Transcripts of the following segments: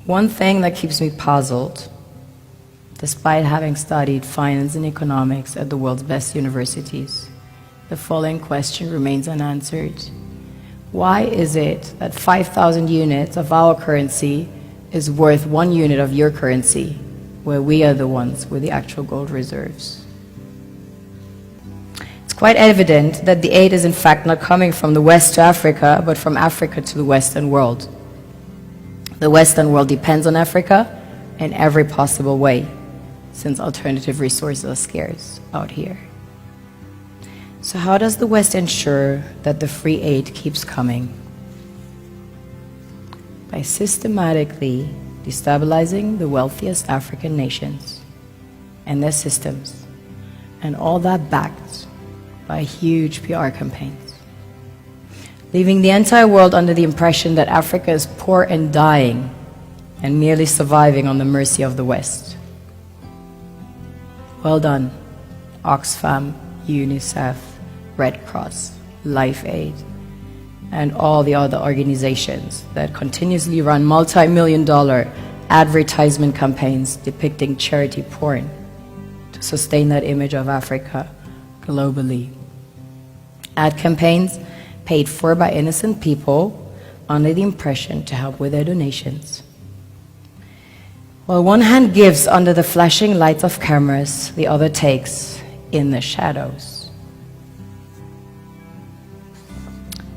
One thing that keeps me puzzled, despite having studied finance and economics at the world's best universities, the following question remains unanswered. Why is it that 5,000 units of our currency is worth 1 unit of your currency, where we are the ones with the actual gold reserves? It's quite evident that the aid is in fact not coming from the West to Africa, but from Africa to the Western world. The Western world depends on Africa in every possible way, since alternative resources are scarce out here. So how does the West ensure that the free aid keeps coming? By systematically destabilizing the wealthiest African nations and their systems, and all that backed by huge PR campaigns, leaving the entire world under the impression that Africa is poor and dying and merely surviving on the mercy of the West. Well done, Oxfam, UNICEF, Red Cross, Life Aid, and all the other organizations that continuously run multi-million-dollar advertisement campaigns depicting charity porn to sustain that image of Africa globally. Ad campaigns paid for by innocent people under the impression to help with their donations. While one hand gives under the flashing lights of cameras, the other takes in the shadows.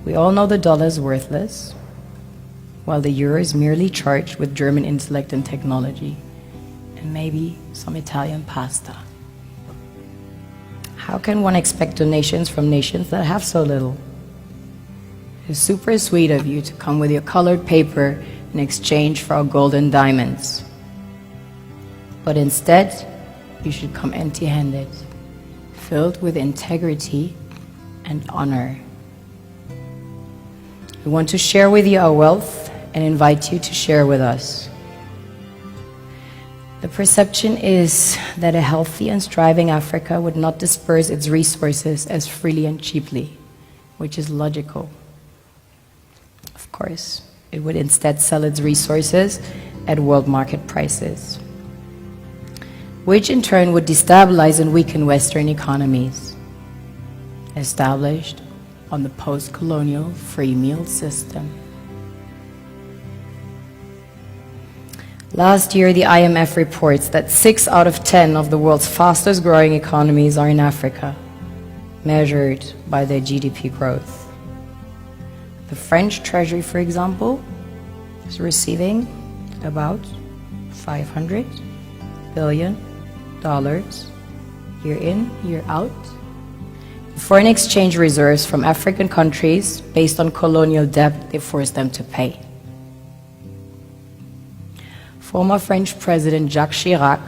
We all know the dollar is worthless, while the euro is merely charged with German intellect and technology, and maybe some Italian pasta. How can one expect donations from nations that have so little? It's super sweet of you to come with your colored paper in exchange for our gold and diamonds. But instead, you should come empty-handed, filled with integrity and honor. We want to share with you our wealth and invite you to share with us. The perception is that a healthy and striving Africa would not disperse its resources as freely and cheaply, which is logical. Of course, it would instead sell its resources at world market prices, which in turn would destabilize and weaken Western economies, established on the post-colonial free meal system. Last year, the IMF reports that 6 out of 10 of the world's fastest growing economies are in Africa, measured by their GDP growth. The French Treasury, for example, is receiving about $500 billion year in, year out. Foreign exchange reserves from African countries based on colonial debt they forced them to pay. Former French President Jacques Chirac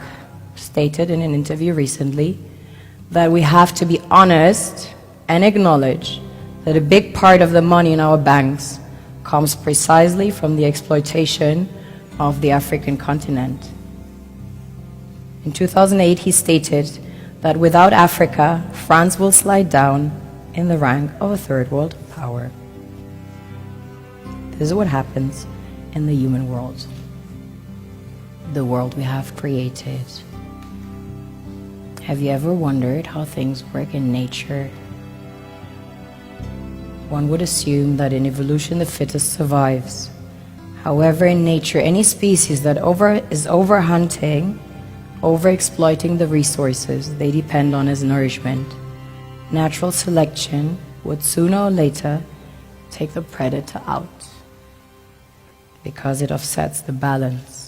stated in an interview recently that we have to be honest and acknowledge that a big part of the money in our banks comes precisely from the exploitation of the African continent. In 2008, he stated that without Africa, France will slide down in the rank of a third world power. This is what happens in the human world, the world we have created. Have you ever wondered how things work in nature? One would assume that in evolution the fittest survives. However, in nature, any species that is overhunting, overexploiting the resources they depend on as nourishment, natural selection would sooner or later take the predator out, because it offsets the balance.